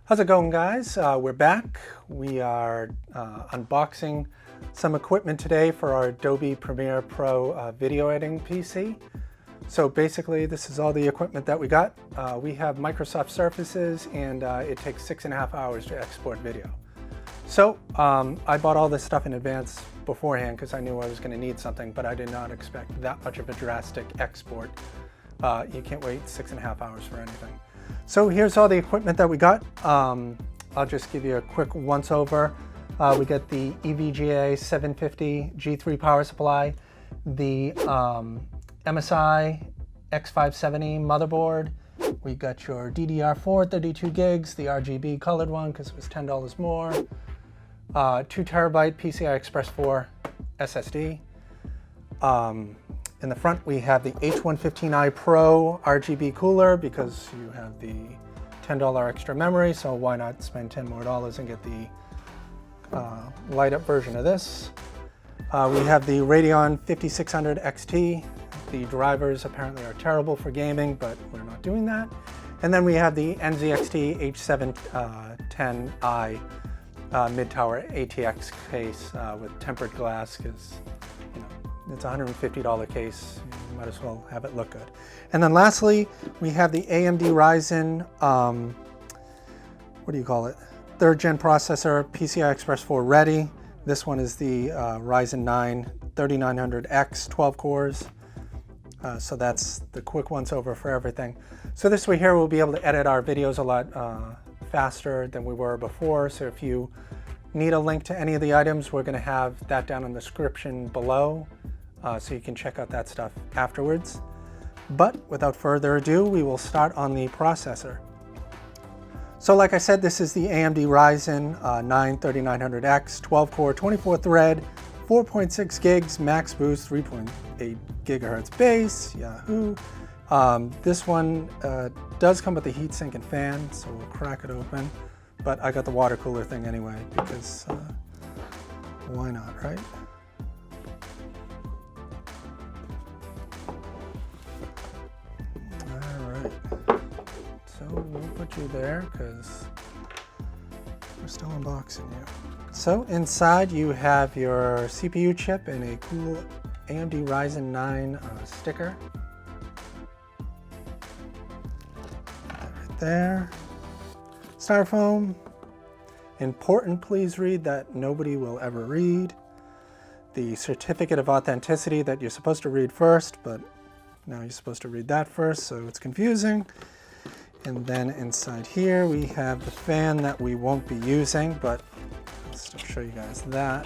How's it going, guys? We're back. We are unboxing some equipment today for our Adobe Premiere Pro video editing PC. So basically, this is all the equipment that we got. We have Microsoft Surfaces, and it takes 6.5 hours to export video. So I bought all this stuff in advance beforehand because I knew I was going to need something, but I did not expect that much of a drastic export. You can't wait 6.5 hours for anything. So here's all the equipment that we got. I'll just give you a quick once over. We got the Evga 750 G3 power supply, the Msi X570 motherboard. We got your DDR4 32 gigs, the RGB colored one because it was $10 more. 2 terabyte PCI Express 4 SSD. In the front, we have the H115i Pro RGB cooler because you have the $10 extra memory, so why not spend $10 more and get the light up version of this. We have the Radeon 5600 XT. The drivers apparently are terrible for gaming, but we're not doing that. And then we have the NZXT H710i mid-tower ATX case with tempered glass because, you know, it's a $150 case. You might as well have it look good. And then lastly, we have the AMD Ryzen, what do you call it? 3rd gen processor, PCI Express 4 ready. This one is the Ryzen 9 3900X, 12 cores. So that's the quick once over for everything. So this way here, we'll be able to edit our videos a lot faster than we were before. So if you need a link to any of the items, we're going to have that down in the description below. So you can check out that stuff afterwards. But without further ado, we will start on the processor. So like I said, this is the AMD Ryzen 9 3900X, 12 core, 24 thread, 4.6 gigs, max boost, 3.8 gigahertz base, yahoo. This one does come with a heatsink and fan, so we'll crack it open. But I got the water cooler thing anyway, because why not, right? So we'll put you there because we're still unboxing you. So inside you have your CPU chip and a cool AMD Ryzen 9 sticker. Right there. Styrofoam. Important, please read that nobody will ever read. The certificate of authenticity that you're supposed to read first, but now you're supposed to read that first, so it's confusing. And then inside here we have the fan that we won't be using, but I'll still show you guys that.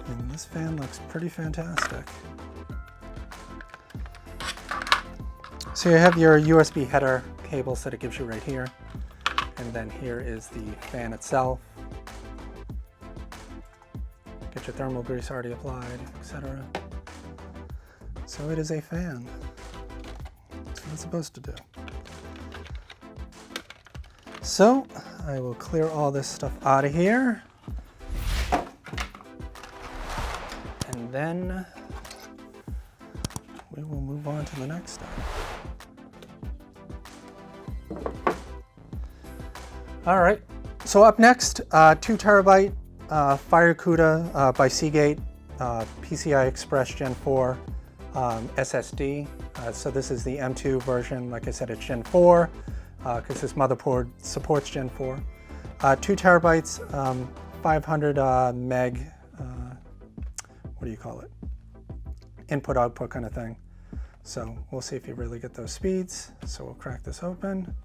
And this fan looks pretty fantastic. So you have your USB header cables that it gives you right here. And then here is the fan itself. Get your thermal grease already applied, etc. So it is a fan. That's what it's supposed to do. So I will clear all this stuff out of here. And then we will move on to the next step. All right, so up next, 2 terabyte Firecuda by Seagate PCI Express Gen 4 SSD. So this is the M2 version. Like I said, it's Gen 4 because this motherboard supports Gen 4. 2 terabytes, 500 meg, what do you call it? Input output kind of thing. So we'll see if you really get those speeds. So we'll crack this open.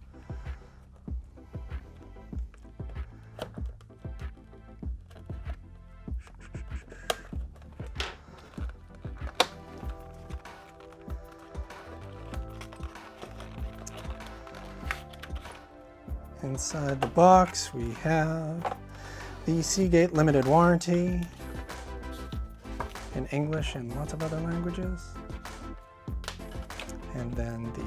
Inside the box, we have the Seagate limited warranty in English and lots of other languages. And then the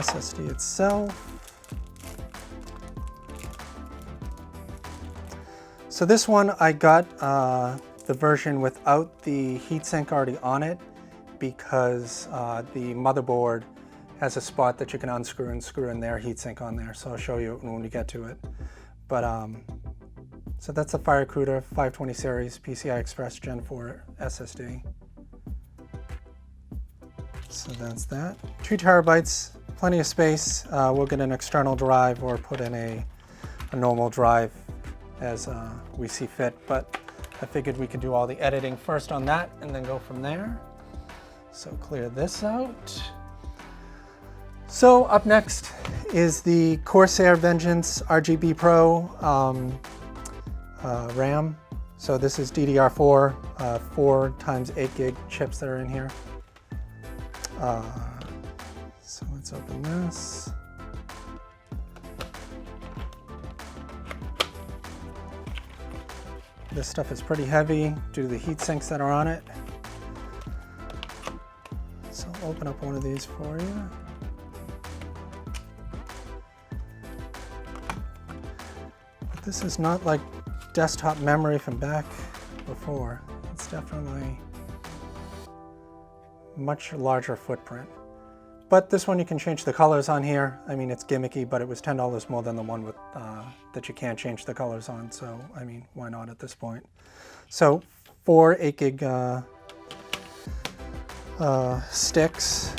SSD itself. So this one I got the version without the heatsink already on it because the motherboard has a spot that you can unscrew and screw in their heatsink on there. So I'll show you when we get to it. But so that's the Firecuda 520 series PCI Express Gen 4 SSD. So that's that. 2 terabytes, plenty of space. We'll get an external drive or put in a normal drive as we see fit, but I figured we could do all the editing first on that and then go from there. So clear this out. So up next is the Corsair Vengeance RGB Pro RAM. So this is DDR4, 4 times 8 gig chips that are in here. So let's open this. This stuff is pretty heavy due to the heat sinks that are on it. So I'll open up one of these for you. But this is not like desktop memory from back before. It's definitely much larger footprint. But this one you can change the colors on here. I mean, it's gimmicky, but it was $10 more than the one with that you can't change the colors on. So, I mean, why not at this point? So, 4 8 gig sticks.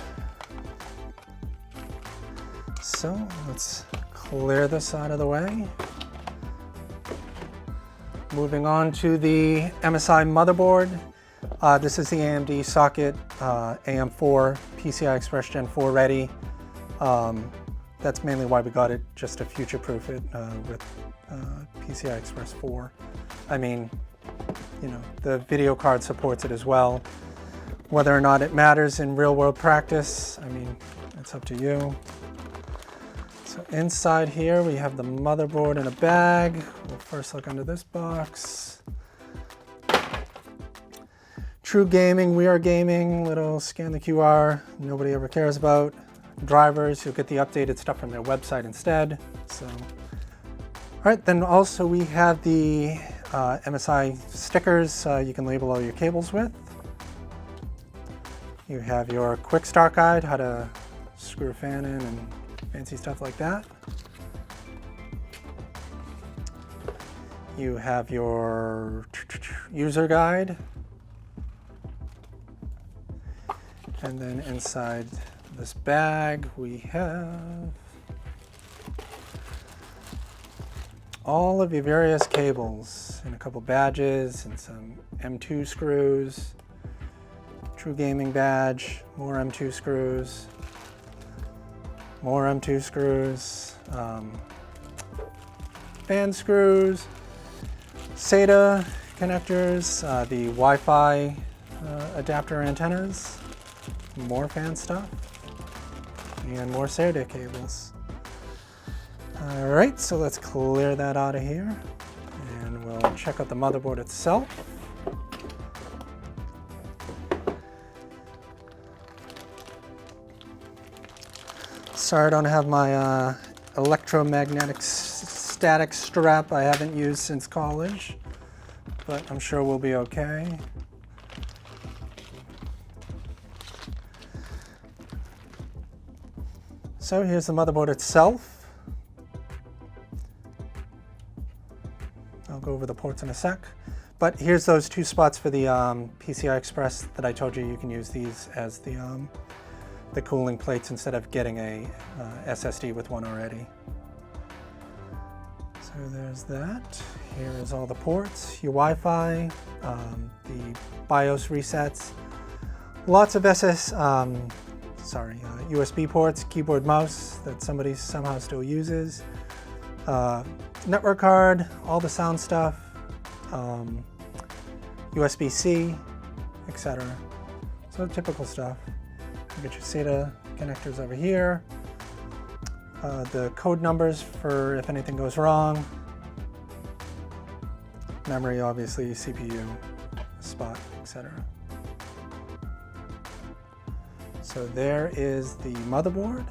So, let's clear this out of the way. Moving on to the Msi motherboard. This is the AMD socket AM4 PCI Express Gen 4 ready. That's mainly why we got it, just to future-proof it with PCI Express 4. I mean, you know, the video card supports it as well. Whether or not it matters in real-world practice, I mean, it's up to you. So inside here we have the motherboard in a bag. We'll first look under this box. True gaming, we are gaming, little scan the QR, nobody ever cares about. Drivers, you'll get the updated stuff from their website instead. So, all right, then also we have the Msi stickers you can label all your cables with. You have your quick start guide, how to screw a fan in and fancy stuff like that. You have your user guide. And then inside this bag, we have all of your various cables and a couple badges and some M2 screws, True Gaming badge, more M2 screws, more M2 screws, fan screws, SATA connectors, the Wi-Fi adapter antennas, more fan stuff, and more SATA cables. All right, so let's clear that out of here, and we'll check out the motherboard itself. Sorry I don't have my electromagnetic static strap I haven't used since college, but I'm sure we'll be okay. So here's the motherboard itself. I'll go over the ports in a sec. But here's those 2 spots for the PCI Express that I told you you can use these as the cooling plates instead of getting a SSD with one already. So there's that. Here is all the ports, your Wi-Fi, the BIOS resets, lots of USB ports, keyboard, mouse that somebody somehow still uses, network card, all the sound stuff, USB-C, etc. So typical stuff. You get your SATA connectors over here, the code numbers for if anything goes wrong, memory, obviously, CPU, spot, etc. So there is the motherboard.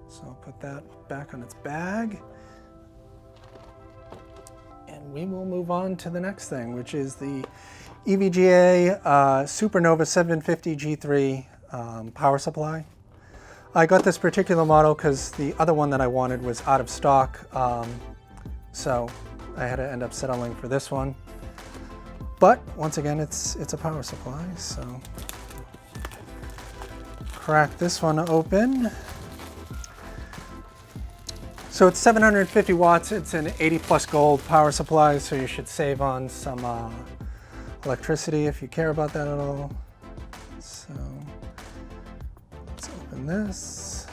So I'll put that back on its bag. And we will move on to the next thing, which is the EVGA SuperNOVA 750 G3 power supply. I got this particular model because the other one that I wanted was out of stock, so I had to end up settling for this one. But once again, it's a power supply, so crack this one open. So it's 750 watts. It's an 80 plus gold power supply, so you should save on some electricity if you care about that at all. So let's open this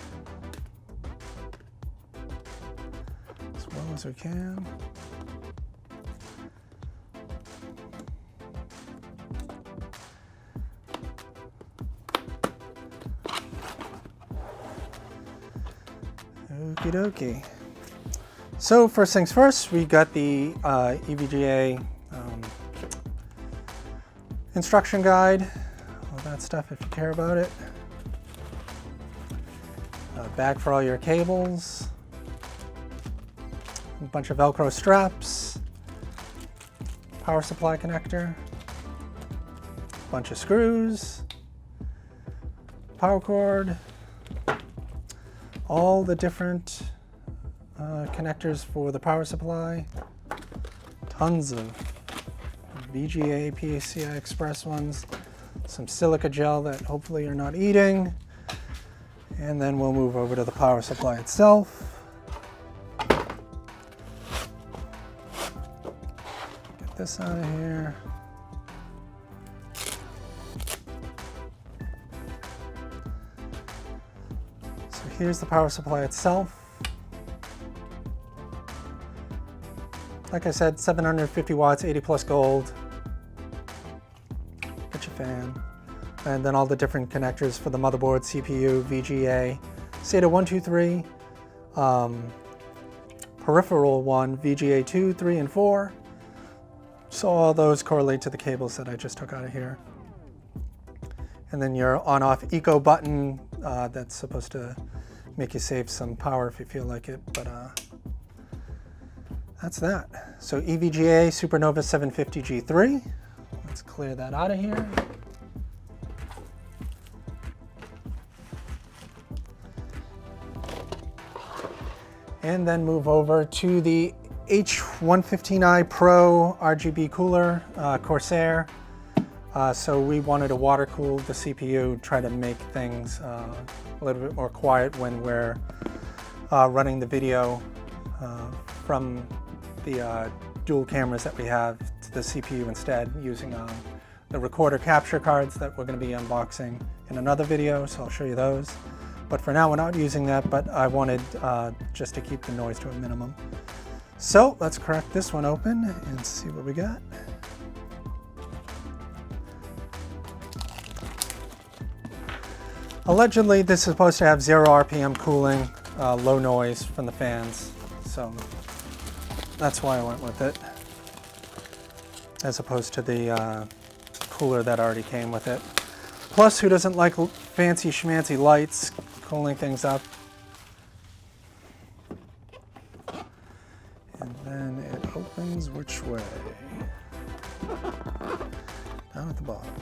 as well as we can. Okie dokie. So first things first, we got the EVGA instruction guide, all that stuff if you care about it. A bag for all your cables, a bunch of Velcro straps, power supply connector, a bunch of screws, power cord, all the different connectors for the power supply, tons of VGA, PCI Express ones, some silica gel that hopefully you're not eating, and then we'll move over to the power supply itself. Get this out of here. So here's the power supply itself. Like I said, 750 watts, 80 plus gold. Get your fan. And then all the different connectors for the motherboard, CPU, VGA, SATA 1, 2, 3, peripheral 1, VGA 2, 3, and 4. So all those correlate to the cables that I just took out of here. And then your on-off eco button that's supposed to make you save some power if you feel like it, but that's that. So EVGA SuperNOVA 750 G3. Let's clear that out of here. And then move over to the H115i Pro RGB cooler, Corsair. So we wanted to water cool the CPU, try to make things a little bit more quiet when we're running the video from the dual cameras that we have to the CPU instead, using the recorder capture cards that we're going to be unboxing in another video, so I'll show you those. But for now we're not using that, but I wanted just to keep the noise to a minimum. So let's crack this one open and see what we got. Allegedly this is supposed to have 0 RPM cooling, low noise from the fans, so that's why I went with it, as opposed to the cooler that already came with it. Plus, who doesn't like fancy schmancy lights cooling things up? And then it opens which way? Down at the bottom.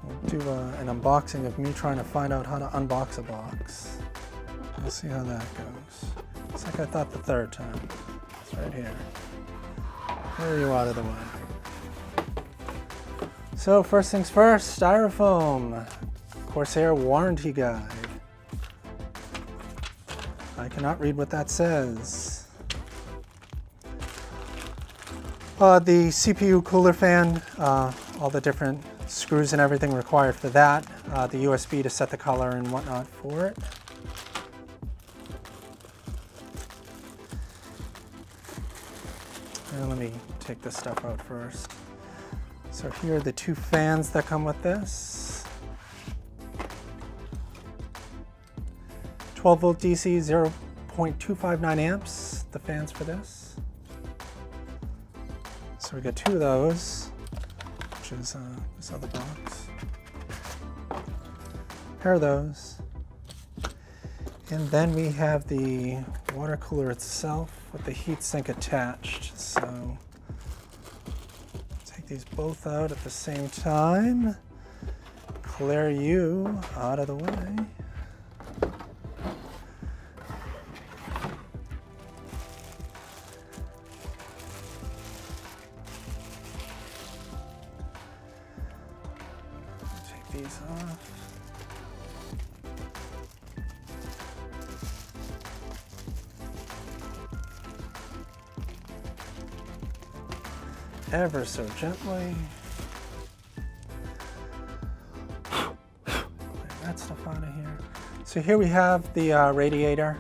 We'll do an unboxing of me trying to find out how to unbox a box. We'll see how that goes. It's like I thought the third time. It's right here. Where are you out of the way? So first things first, styrofoam. Corsair warranty guide. I cannot read what that says. The CPU cooler fan, all the different screws and everything required for that. The USB to set the color and whatnot for it. And let me take this stuff out first. So here are the two fans that come with this. 12 volt DC, 0.259 amps, the fans for this. So we got two of those, which is this other box. Pair of those. And then we have the water cooler itself. with the heatsink attached. So take these both out at the same time. Clear you out of the way. Take these off. Ever so gently. Clear that stuff out of here. So here we have the radiator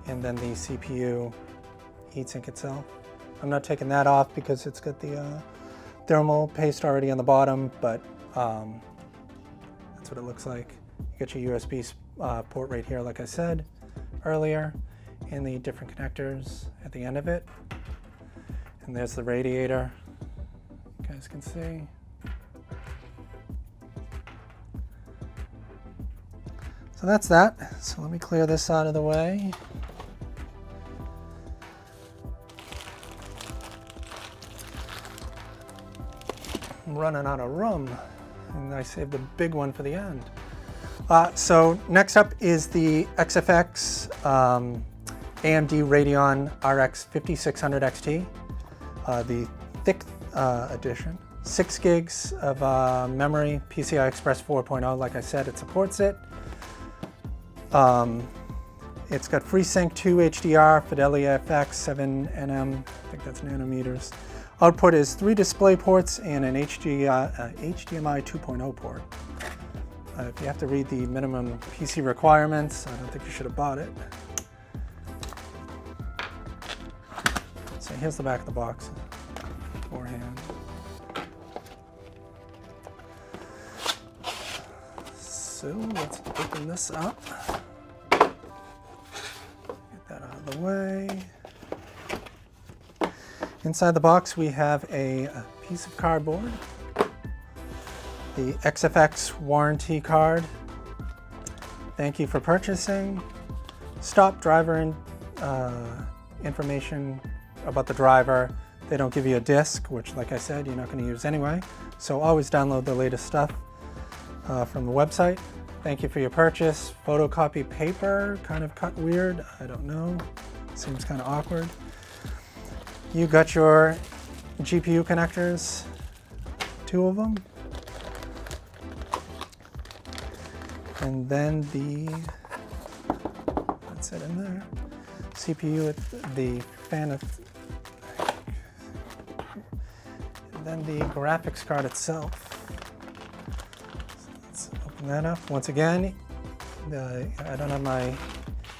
and then the CPU heatsink itself. I'm not taking that off because it's got the thermal paste already on the bottom, but that's what it looks like. You get your USB port right here, like I said earlier, and the different connectors at the end of it. And there's the radiator, you guys can see. So that's that. So let me clear this out of the way. I'm running out of room, and I saved the big one for the end. So next up is the XFX AMD Radeon RX 5600 XT. The Thicc edition, 6 gigs of memory, PCI Express 4.0, like I said, it supports it. It's got FreeSync 2 HDR, Fidelity FX 7 nm, I think that's nanometers. Output is 3 display ports and an HDMI 2.0 port. If you have to read the minimum PC requirements, I don't think you should have bought it. So here's the back of the box beforehand. So let's open this up. Get that out of the way. Inside the box we have a piece of cardboard, the XFX warranty card. Thank you for purchasing. Stop driver information about the driver. They don't give you a disc, which, like I said, you're not going to use anyway. So always download the latest stuff from the website. Thank you for your purchase. Photocopy paper, kind of cut weird. I don't know. Seems kind of awkward. You got your GPU connectors, 2 of them. And then that's it in there. CPU with the fan of, and then the graphics card itself. So let's open that up. Once again, I don't have my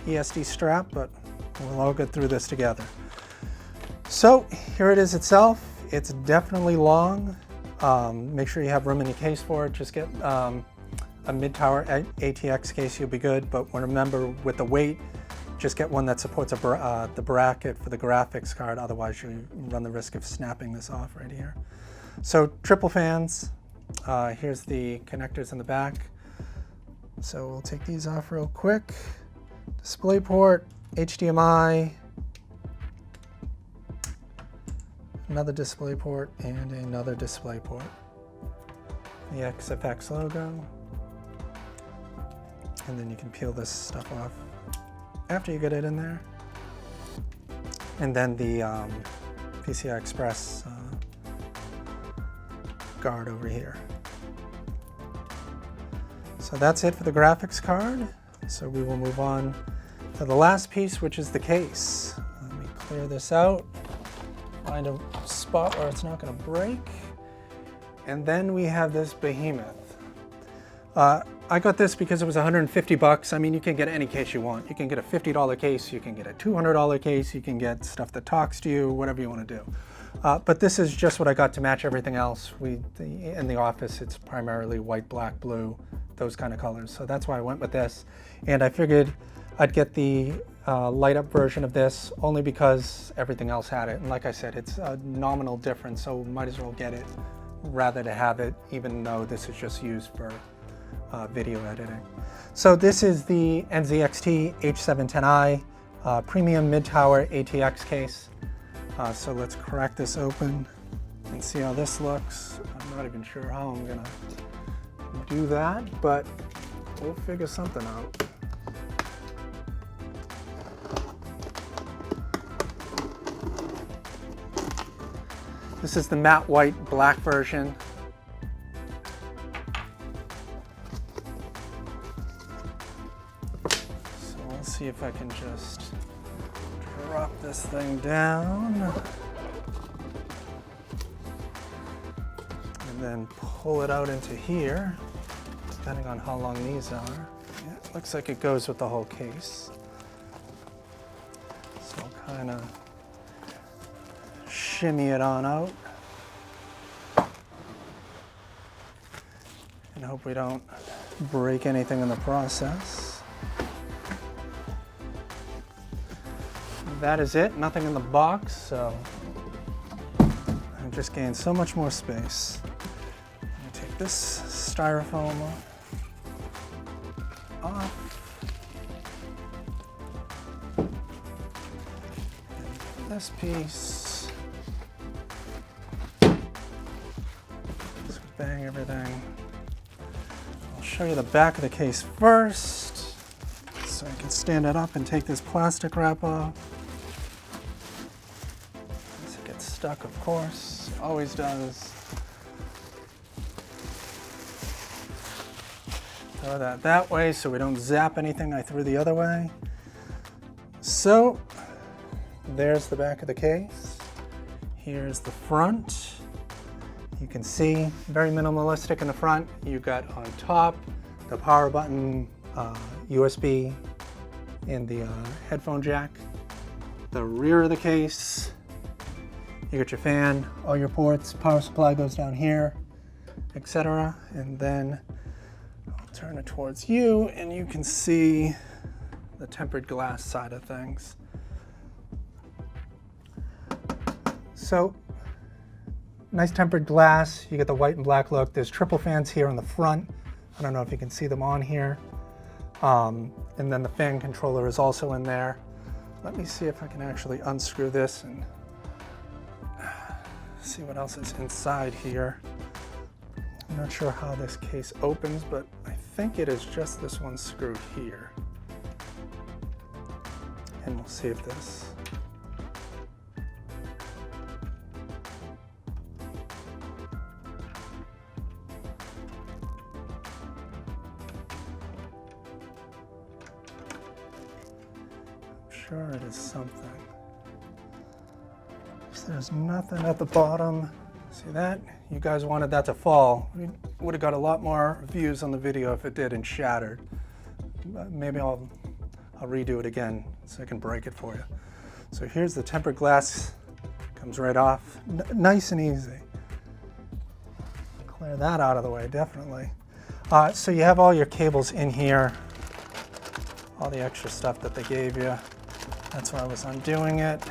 ESD strap, but we'll all get through this together. So here it is itself. It's definitely long. Make sure you have room in your case for it. Just get a mid-tower ATX case, you'll be good. But remember, with the weight, just get one that supports the bracket for the graphics card. Otherwise, you run the risk of snapping this off right here. So triple fans. Here's the connectors in the back. So we'll take these off real quick. DisplayPort, HDMI, another DisplayPort, and another DisplayPort. The XFX logo. And then you can peel this stuff off after you get it in there. And then the PCI Express guard over here. So that's it for the graphics card. So we will move on to the last piece, which is the case. Let me clear this out, find a spot where it's not going to break. And then we have this behemoth. I got this because it was 150 bucks. I mean, you can get any case you want. You can get a $50 case, you can get a $200 case, you can get stuff that talks to you, whatever you want to do. But this is just what I got to match everything else. In the office, it's primarily white, black, blue, those kind of colors. So that's why I went with this. And I figured I'd get the light up version of this only because everything else had it. And like I said, it's a nominal difference, so might as well get it rather to have it, even though this is just used for video editing. So this is the NZXT H710i premium mid-tower ATX case. So let's crack this open and see how this looks. I'm not even sure how I'm gonna do that, but we'll figure something out. This is the matte white black version. So we'll see if I can just drop this thing down and then pull it out into here, depending on how long these are. Yeah, it looks like it goes with the whole case. So I'll kind of shimmy it on out and hope we don't break anything in the process. That is it, nothing in the box, so I just gained so much more space. I'm gonna take this styrofoam off. And this piece. Let's bang everything. I'll show you the back of the case first, so I can stand it up and take this plastic wrap off. It gets stuck, of course, always does. Throw that way so we don't zap anything I threw the other way. So there's the back of the case. Here's the front. You can see very minimalistic in the front. You got on top the power button, USB, and the headphone jack. The rear of the case, you got your fan, all your ports, power supply goes down here, etc. And then I'll turn it towards you and you can see the tempered glass side of things. So, nice tempered glass. You get the white and black look. There's triple fans here on the front. I don't know if you can see them on here. And then the fan controller is also in there. Let me see if I can actually unscrew this and see what else is inside here. I'm not sure how this case opens, but I think it is just this one screw here. And we'll see if this sure it is something. So there's nothing at the bottom. See that? You guys wanted that to fall. We would have got a lot more views on the video if it did and shattered. Maybe I'll redo it again so I can break it for you. So here's the tempered glass. Comes right off. Nice and easy. Clear that out of the way, definitely. So you have all your cables in here. All the extra stuff that they gave you. That's why I was undoing it.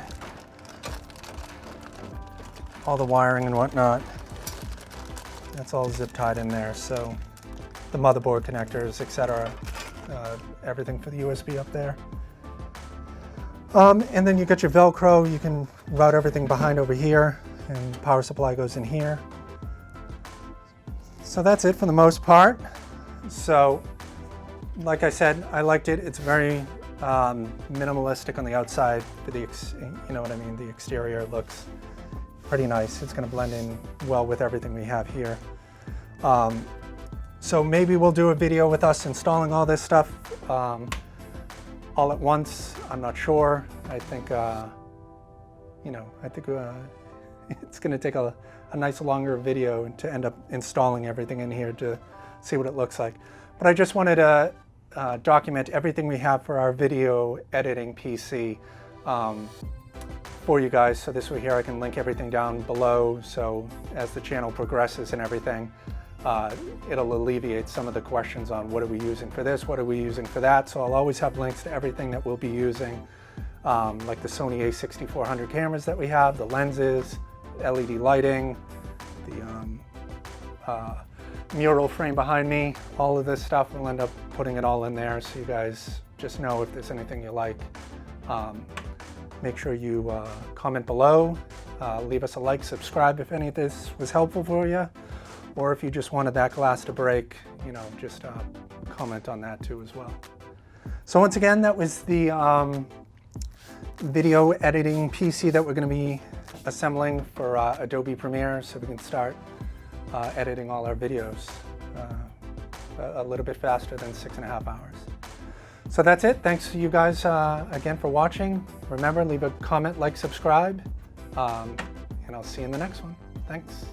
All the wiring and whatnot. That's all zip tied in there. So the motherboard connectors, etc. Everything for the USB up there. And then you got your Velcro. You can route everything behind over here, and the power supply goes in here. So that's it for the most part. So like I said, I liked it. It's very minimalistic on the outside. For the, you know what I mean, the exterior looks pretty nice. It's going to blend in well with everything we have here. So maybe we'll do a video with us installing all this stuff all at once. I'm not sure. I think, you know, I think it's going to take a nice longer video to end up installing everything in here to see what it looks like. But I just wanted to document everything we have for our video editing PC for you guys. So this way here I can link everything down below, so as the channel progresses and everything, it'll alleviate some of the questions on what are we using for this, what are we using for that. So I'll always have links to everything that we'll be using, like the Sony a6400 cameras that we have, the lenses, LED lighting, the mural frame behind me. All of this stuff, we'll end up putting it all in there so you guys just know if there's anything you like Make sure you comment below, leave us a like, subscribe if any of this was helpful for you, or if you just wanted that glass to break, you know, just comment on that too as well. So once again, that was the video editing PC that we're going to be assembling for Adobe Premiere, so we can start editing all our videos a little bit faster than 6.5 hours. So that's it. Thanks to you guys again for watching. Remember, leave a comment, like, subscribe, and I'll see you in the next one. Thanks.